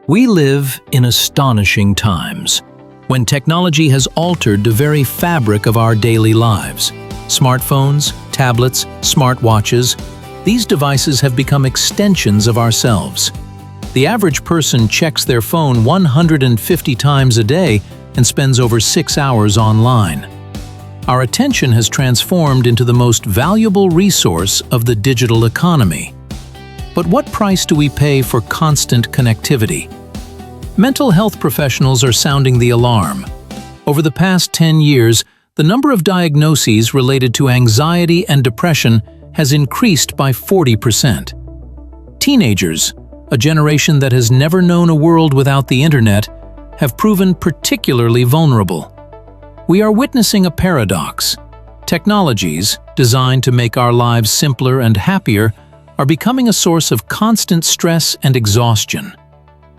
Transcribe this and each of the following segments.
We live in astonishing times, when technology has altered the very fabric of our daily lives. Smartphones, tablets, smartwatches, these devices have become extensions of ourselves. The average person checks their phone 150 times a day and spends over 6 hours online. Our attention has transformed into the most valuable resource of the digital economy. But what price do we pay for constant connectivity? Mental health professionals are sounding the alarm. Over the past 10 years, the number of diagnoses related to anxiety and depression has increased by 40%. Teenagers, a generation that has never known a world without the internet, have proven particularly vulnerable. We are witnessing a paradox. Technologies, designed to make our lives simpler and happier, are becoming a source of constant stress and exhaustion.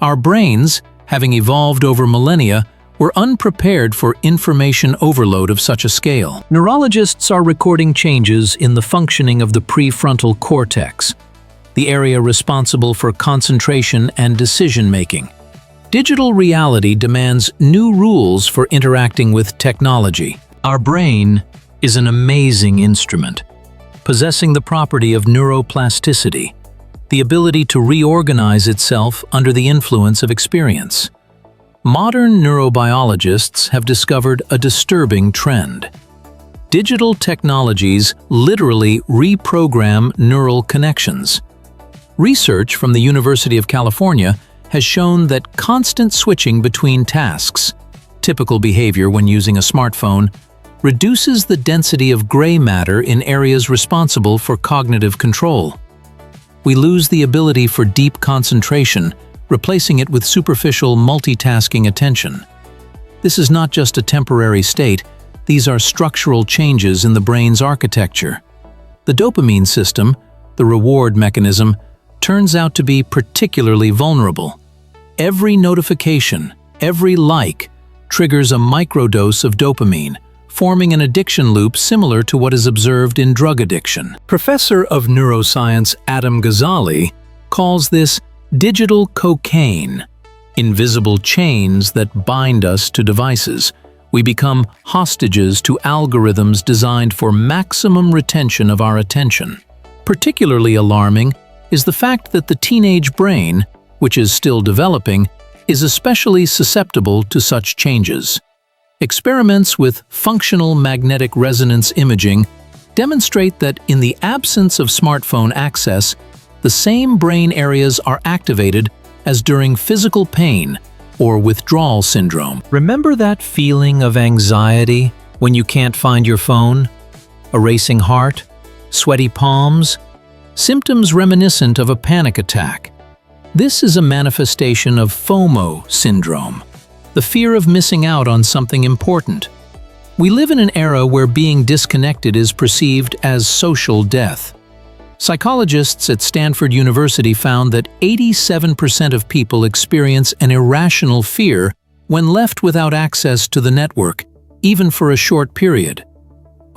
Our brains, having evolved over millennia, were unprepared for information overload of such a scale. Neurologists are recording changes in the functioning of the prefrontal cortex, the area responsible for concentration and decision-making. Digital reality demands new rules for interacting with technology. Our brain is an amazing instrument, possessing the property of neuroplasticity, the ability to reorganize itself under the influence of experience. Modern neurobiologists have discovered a disturbing trend. Digital technologies literally reprogram neural connections. Research from the University of California has shown that constant switching between tasks, typical behavior when using a smartphone, reduces the density of gray matter in areas responsible for cognitive control. We lose the ability for deep concentration, replacing it with superficial multitasking attention. This is not just a temporary state, these are structural changes in the brain's architecture. The dopamine system, the reward mechanism, turns out to be particularly vulnerable. Every notification, every like, triggers a microdose of dopamine, forming an addiction loop similar to what is observed in drug addiction. Professor of neuroscience Adam Gazzaley calls this digital cocaine, invisible chains that bind us to devices. We become hostages to algorithms designed for maximum retention of our attention. Particularly alarming is the fact that the teenage brain, which is still developing, is especially susceptible to such changes. Experiments with functional magnetic resonance imaging demonstrate that in the absence of smartphone access, the same brain areas are activated as during physical pain or withdrawal syndrome. Remember that feeling of anxiety when you can't find your phone? A racing heart? Sweaty palms? Symptoms reminiscent of a panic attack. This is a manifestation of FOMO syndrome, the fear of missing out on something important. We live in an era where being disconnected is perceived as social death. Psychologists at Stanford University found that 87% of people experience an irrational fear when left without access to the network, even for a short period.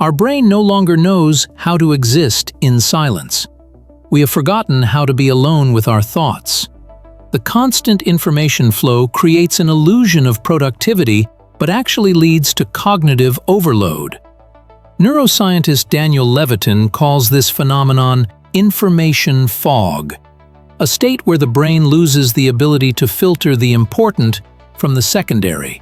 Our brain no longer knows how to exist in silence. We have forgotten how to be alone with our thoughts. The constant information flow creates an illusion of productivity, but actually leads to cognitive overload. Neuroscientist Daniel Levitin calls this phenomenon information fog, a state where the brain loses the ability to filter the important from the secondary.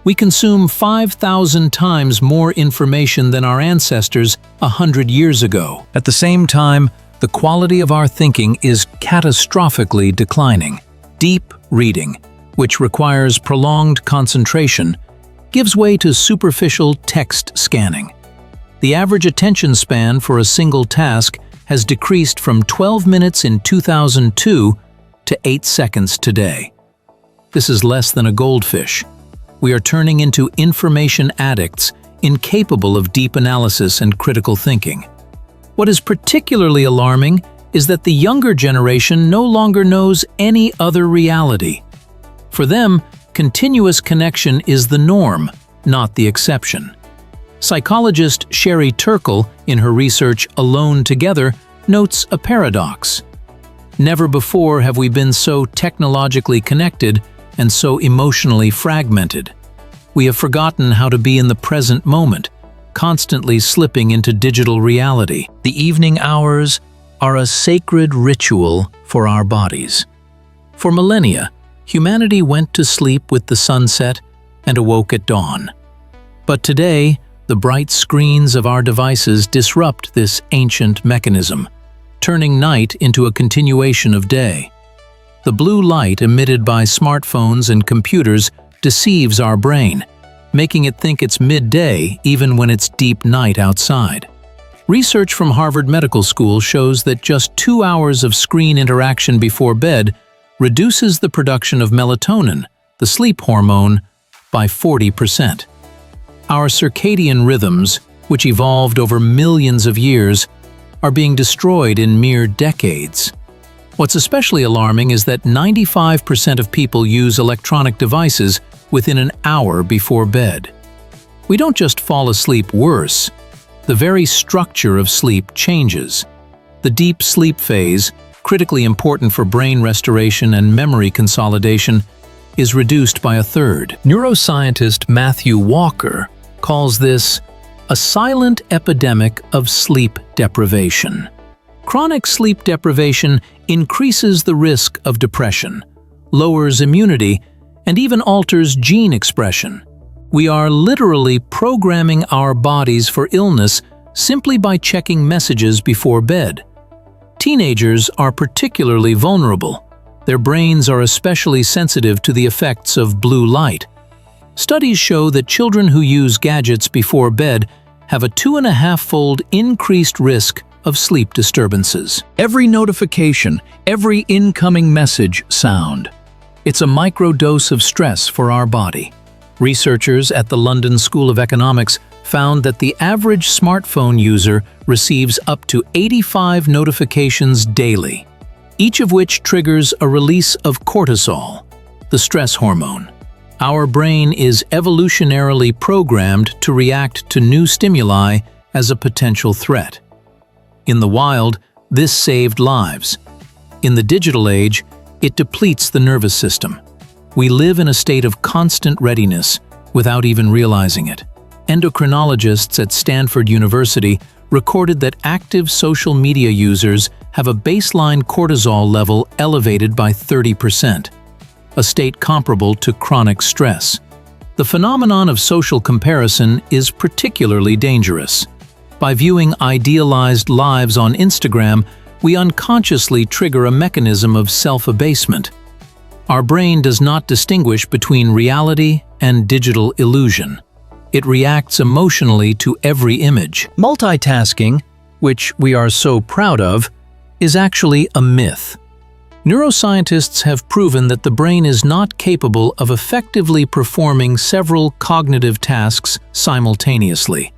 We consume 5,000 times more information than our ancestors 100 years ago. At the same time, the quality of our thinking is catastrophically declining. Deep reading, which requires prolonged concentration, gives way to superficial text scanning. The average attention span for a single task has decreased from 12 minutes in 2002 to 8 seconds today. This is less than a goldfish. We are turning into information addicts, incapable of deep analysis and critical thinking. What is particularly alarming is that the younger generation no longer knows any other reality. For them, continuous connection is the norm, not the exception. Psychologist Sherry Turkle, in her research Alone Together, notes a paradox. Never before have we been so technologically connected and so emotionally fragmented. We have forgotten how to be in the present moment, constantly slipping into digital reality. The evening hours are a sacred ritual for our bodies. For millennia, humanity went to sleep with the sunset and awoke at dawn. But today, the bright screens of our devices disrupt this ancient mechanism, turning night into a continuation of day. The blue light emitted by smartphones and computers deceives our brain, making it think it's midday even when it's deep night outside. Research from Harvard Medical School shows that just 2 hours of screen interaction before bed reduces the production of melatonin, the sleep hormone, by 40%. Our circadian rhythms, which evolved over millions of years, are being destroyed in mere decades. What's especially alarming is that 95% of people use electronic devices within an hour before bed. We don't just fall asleep worse, the very structure of sleep changes. The deep sleep phase, critically important for brain restoration and memory consolidation, is reduced by a third. Neuroscientist Matthew Walker calls this a silent epidemic of sleep deprivation. Chronic sleep deprivation increases the risk of depression, lowers immunity, and even alters gene expression. We are literally programming our bodies for illness simply by checking messages before bed. Teenagers are particularly vulnerable. Their brains are especially sensitive to the effects of blue light. Studies show that children who use gadgets before bed have a 2.5-fold increased risk of sleep disturbances. Every notification, every incoming message sound. It's a microdose of stress for our body. Researchers at the London School of Economics found that the average smartphone user receives up to 85 notifications daily, each of which triggers a release of cortisol, the stress hormone. Our brain is evolutionarily programmed to react to new stimuli as a potential threat. In the wild, this saved lives. In the digital age, it depletes the nervous system. We live in a state of constant readiness without even realizing it. Endocrinologists at Stanford University recorded that active social media users have a baseline cortisol level elevated by 30%. A state comparable to chronic stress. The phenomenon of social comparison is particularly dangerous. By viewing idealized lives on Instagram, we unconsciously trigger a mechanism of self-abasement. Our brain does not distinguish between reality and digital illusion. It reacts emotionally to every image. Multitasking, which we are so proud of, is actually a myth. Neuroscientists have proven that the brain is not capable of effectively performing several cognitive tasks simultaneously.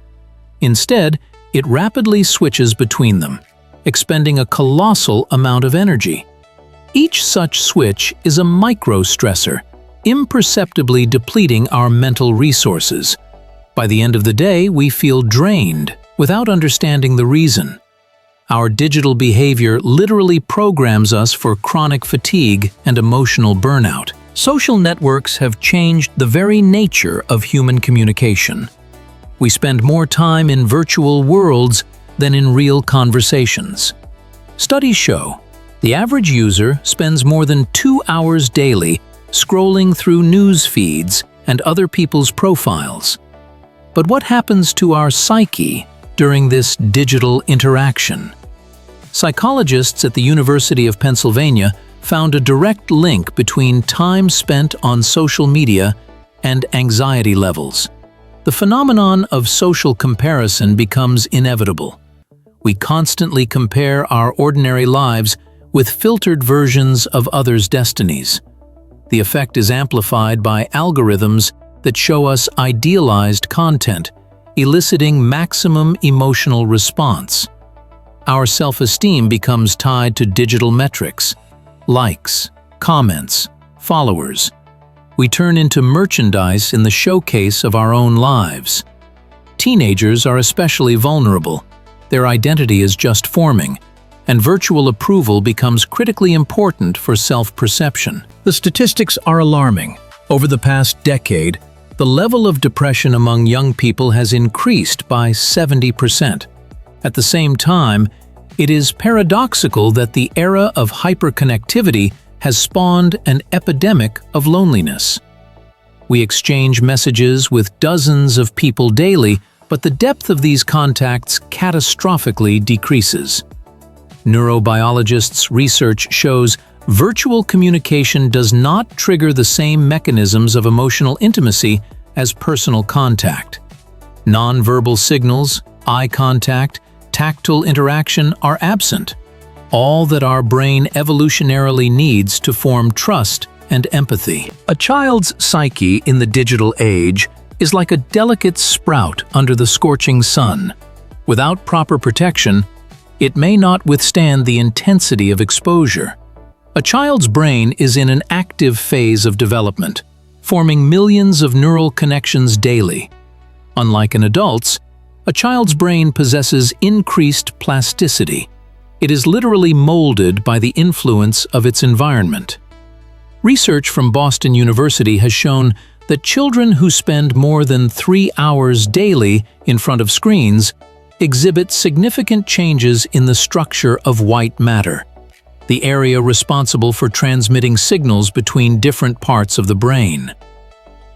Instead, it rapidly switches between them, expending a colossal amount of energy. Each such switch is a micro-stressor, imperceptibly depleting our mental resources. By the end of the day, we feel drained without understanding the reason. Our digital behavior literally programs us for chronic fatigue and emotional burnout. Social networks have changed the very nature of human communication. We spend more time in virtual worlds than in real conversations. Studies show the average user spends more than 2 hours daily scrolling through news feeds and other people's profiles. But what happens to our psyche during this digital interaction? Psychologists at the University of Pennsylvania found a direct link between time spent on social media and anxiety levels. The phenomenon of social comparison becomes inevitable. We constantly compare our ordinary lives with filtered versions of others' destinies. The effect is amplified by algorithms that show us idealized content, eliciting maximum emotional response. Our self-esteem becomes tied to digital metrics, likes, comments, followers. We turn into merchandise in the showcase of our own lives. Teenagers are especially vulnerable. Their identity is just forming, and virtual approval becomes critically important for self-perception. The statistics are alarming. Over the past decade, the level of depression among young people has increased by 70%. At the same time, it is paradoxical that the era of hyperconnectivity has spawned an epidemic of loneliness. We exchange messages with dozens of people daily, but the depth of these contacts catastrophically decreases. Neurobiologists' research shows virtual communication does not trigger the same mechanisms of emotional intimacy as personal contact. Nonverbal signals, eye contact, tactile interaction are absent, all that our brain evolutionarily needs to form trust and empathy. A child's psyche in the digital age is like a delicate sprout under the scorching sun. Without proper protection, it may not withstand the intensity of exposure. A child's brain is in an active phase of development, forming millions of neural connections daily. Unlike an adult's, a child's brain possesses increased plasticity. It is literally molded by the influence of its environment. Research from Boston University has shown that children who spend more than 3 hours daily in front of screens exhibit significant changes in the structure of white matter, the area responsible for transmitting signals between different parts of the brain.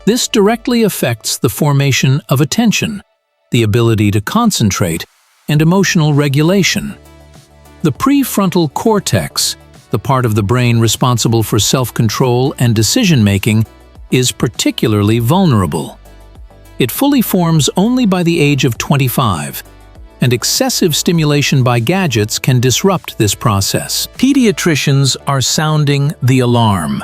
This directly affects the formation of attention, the ability to concentrate, and emotional regulation. The prefrontal cortex, the part of the brain responsible for self-control and decision-making, is particularly vulnerable. It fully forms only by the age of 25, and excessive stimulation by gadgets can disrupt this process. Pediatricians are sounding the alarm.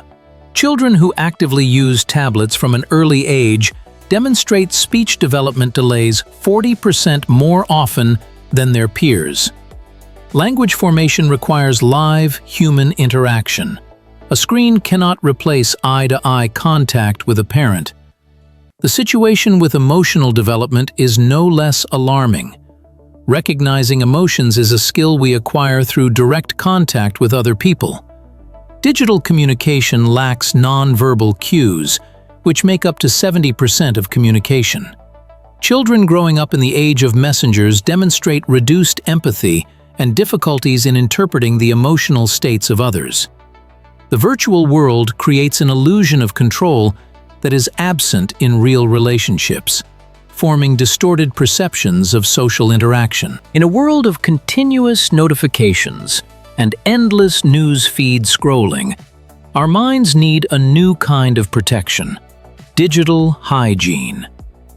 Children who actively use tablets from an early age demonstrate speech development delays 40% more often than their peers. Language formation requires live human interaction. A screen cannot replace eye-to-eye contact with a parent. The situation with emotional development is no less alarming. Recognizing emotions is a skill we acquire through direct contact with other people. Digital communication lacks nonverbal cues, which make up to 70% of communication. Children growing up in the age of messengers demonstrate reduced empathy and difficulties in interpreting the emotional states of others. The virtual world creates an illusion of control that is absent in real relationships, forming distorted perceptions of social interaction. In a world of continuous notifications and endless news feed scrolling, our minds need a new kind of protection: digital hygiene.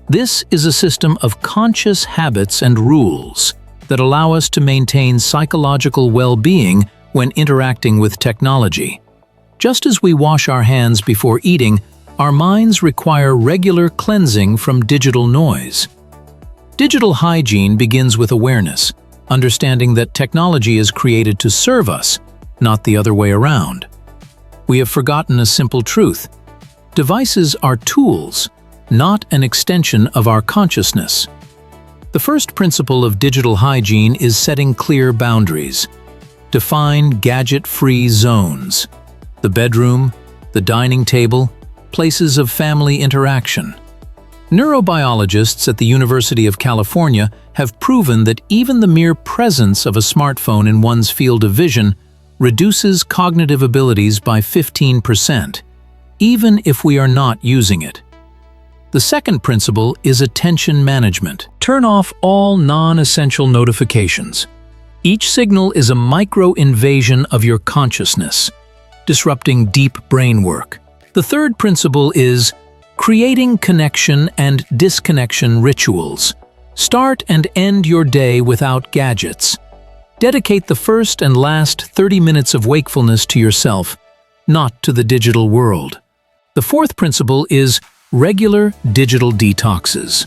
This is a system of conscious habits and rules that allow us to maintain psychological well-being when interacting with technology. Just as we wash our hands before eating, our minds require regular cleansing from digital noise. Digital hygiene begins with awareness, understanding that technology is created to serve us, not the other way around. We have forgotten a simple truth: devices are tools, not an extension of our consciousness. The first principle of digital hygiene is setting clear boundaries. Define gadget-free zones: the bedroom, the dining table, places of family interaction. Neurobiologists at the University of California have proven that even the mere presence of a smartphone in one's field of vision reduces cognitive abilities by 15%, even if we are not using it. The second principle is attention management. Turn off all non-essential notifications. Each signal is a micro-invasion of your consciousness, disrupting deep brain work. The third principle is creating connection and disconnection rituals. Start and end your day without gadgets. Dedicate the first and last 30 minutes of wakefulness to yourself, not to the digital world. The fourth principle is regular digital detoxes.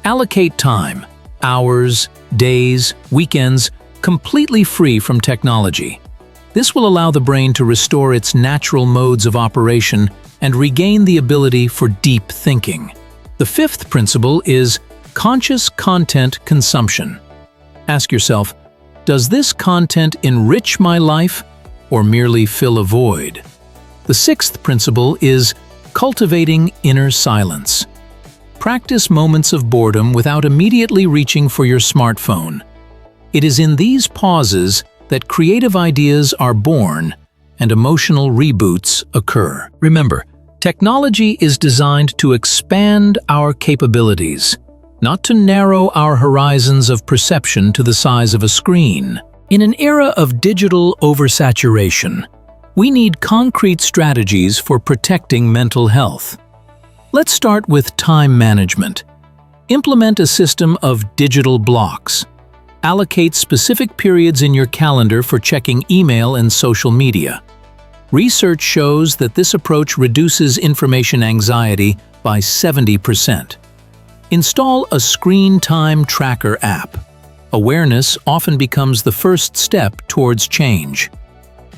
Allocate time, hours, days, weekends, completely free from technology. This will allow the brain to restore its natural modes of operation and regain the ability for deep thinking. The fifth principle is conscious content consumption. Ask yourself, Does this content enrich my life or merely fill a void? The sixth principle is cultivating inner silence. Practice moments of boredom without immediately reaching for your smartphone. It is in these pauses that creative ideas are born and emotional reboots occur. Remember, technology is designed to expand our capabilities, not to narrow our horizons of perception to the size of a screen. In an era of digital oversaturation, we need concrete strategies for protecting mental health. Let's start with time management. Implement a system of digital blocks. Allocate specific periods in your calendar for checking email and social media. Research shows that this approach reduces information anxiety by 70%. Install a screen time tracker app. Awareness often becomes the first step towards change.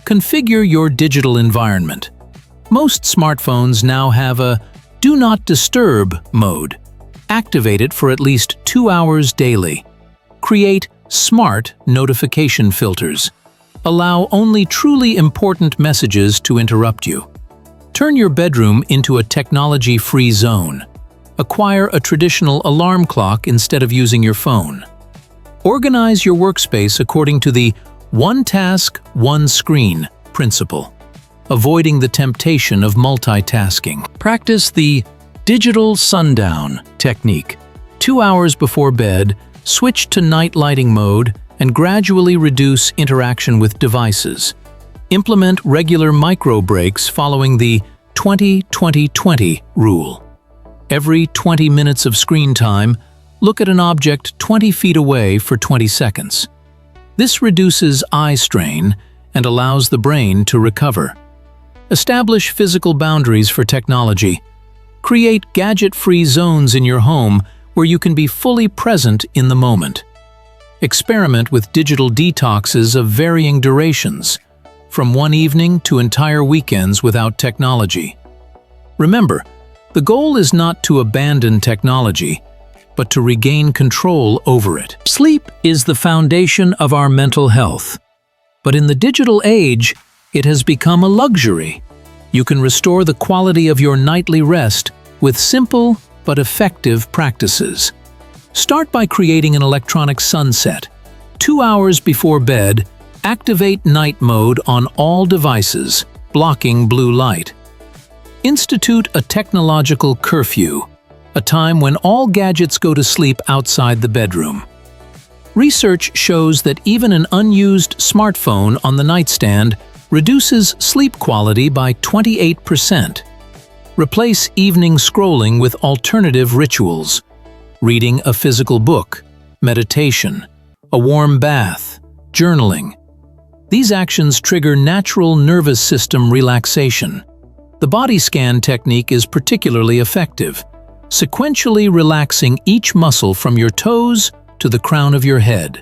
Configure your digital environment. Most smartphones now have a Do Not Disturb mode. Activate it for at least 2 hours daily. Create smart notification filters. Allow only truly important messages to interrupt you. Turn your bedroom into a technology-free zone. Acquire a traditional alarm clock instead of using your phone. Organize your workspace according to the one task, one screen principle, avoiding the temptation of multitasking. Practice the digital sundown technique. 2 hours before bed, switch to night lighting mode and gradually reduce interaction with devices. Implement regular micro breaks following the 20-20-20 rule. Every 20 minutes of screen time, look at an object 20 feet away for 20 seconds. This reduces eye strain and allows the brain to recover. Establish physical boundaries for technology. Create gadget-free zones in your home where you can be fully present in the moment. Experiment with digital detoxes of varying durations, from one evening to entire weekends without technology. Remember, the goal is not to abandon technology, but to regain control over it. Sleep is the foundation of our mental health. But in the digital age, it has become a luxury. You can restore the quality of your nightly rest with simple but effective practices. Start by creating an electronic sunset. 2 hours before bed, activate night mode on all devices, blocking blue light. Institute a technological curfew, a time when all gadgets go to sleep outside the bedroom. Research shows that even an unused smartphone on the nightstand reduces sleep quality by 28%. Replace evening scrolling with alternative rituals. Reading a physical book, meditation, a warm bath, journaling. These actions trigger natural nervous system relaxation. The body scan technique is particularly effective, sequentially relaxing each muscle from your toes to the crown of your head.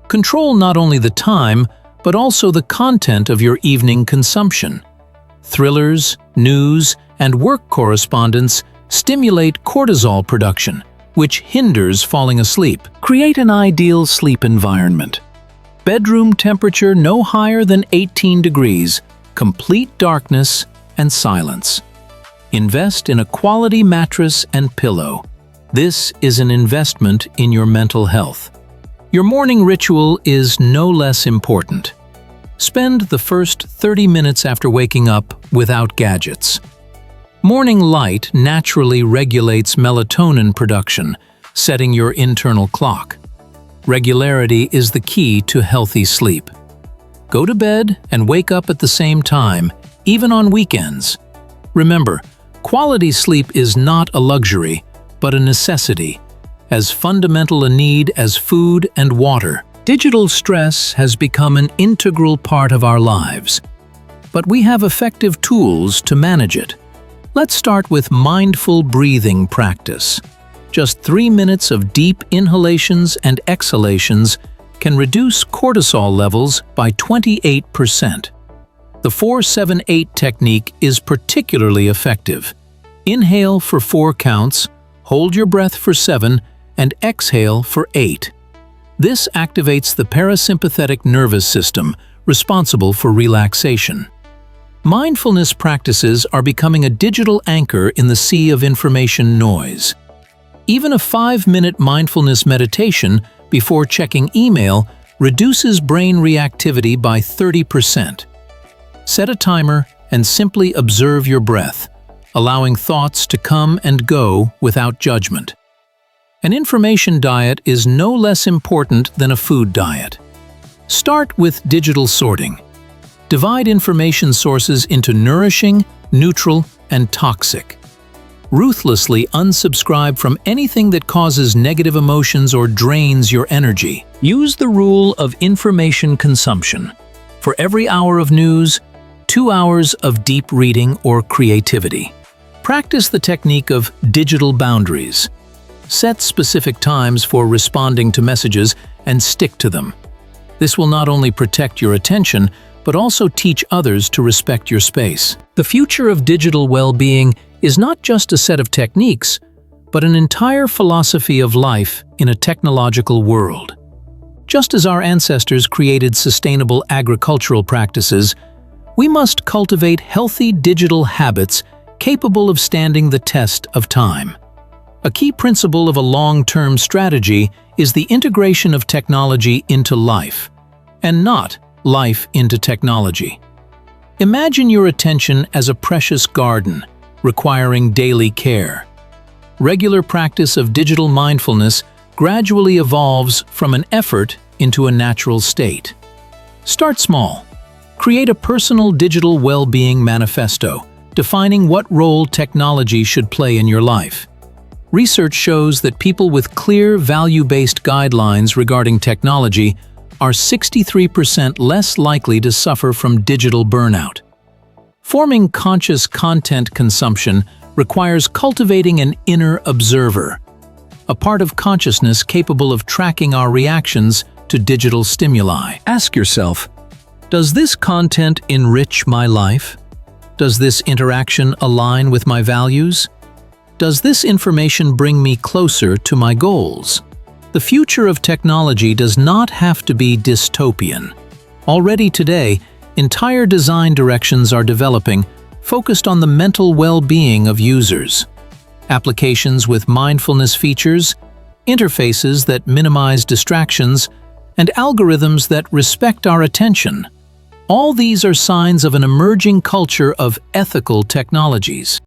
Control not only the time, but also the content of your evening consumption. Thrillers, news, and work correspondence stimulate cortisol production, which hinders falling asleep. Create an ideal sleep environment. Bedroom temperature no higher than 18 degrees, complete darkness and silence. Invest in a quality mattress and pillow. This is an investment in your mental health. Your morning ritual is no less important. Spend the first 30 minutes after waking up without gadgets. Morning light naturally regulates melatonin production, setting your internal clock. Regularity is the key to healthy sleep. Go to bed and wake up at the same time, even on weekends. Remember, quality sleep is not a luxury, but a necessity, as fundamental a need as food and water. Digital stress has become an integral part of our lives, but we have effective tools to manage it. Let's start with mindful breathing practice. Just 3 minutes of deep inhalations and exhalations can reduce cortisol levels by 28%. The 4-7-8 technique is particularly effective. Inhale for 4 counts, hold your breath for 7, and exhale for 8. This activates the parasympathetic nervous system, responsible for relaxation. Mindfulness practices are becoming a digital anchor in the sea of information noise. Even a 5-minute mindfulness meditation before checking email reduces brain reactivity by 30%. Set a timer and simply observe your breath, allowing thoughts to come and go without judgment. An information diet is no less important than a food diet. Start with digital sorting. Divide information sources into nourishing, neutral, and toxic. Ruthlessly unsubscribe from anything that causes negative emotions or drains your energy. Use the rule of information consumption. For every hour of news, 2 hours of deep reading or creativity. Practice the technique of digital boundaries. Set specific times for responding to messages and stick to them. This will not only protect your attention, but also teach others to respect your space. The future of digital well-being is not just a set of techniques, but an entire philosophy of life in a technological world. Just as our ancestors created sustainable agricultural practices, we must cultivate healthy digital habits capable of standing the test of time. A key principle of a long-term strategy is the integration of technology into life, and not life into technology. Imagine your attention as a precious garden, requiring daily care. Regular practice of digital mindfulness gradually evolves from an effort into a natural state. Start small. Create a personal digital well-being manifesto, defining what role technology should play in your life. Research shows that people with clear, value-based guidelines regarding technology are 63% less likely to suffer from digital burnout. Forming conscious content consumption requires cultivating an inner observer, a part of consciousness capable of tracking our reactions to digital stimuli. Ask yourself, does this content enrich my life? Does this interaction align with my values? Does this information bring me closer to my goals? The future of technology does not have to be dystopian. Already today, entire design directions are developing, focused on the mental well-being of users. Applications with mindfulness features, interfaces that minimize distractions, and algorithms that respect our attention. All these are signs of an emerging culture of ethical technologies.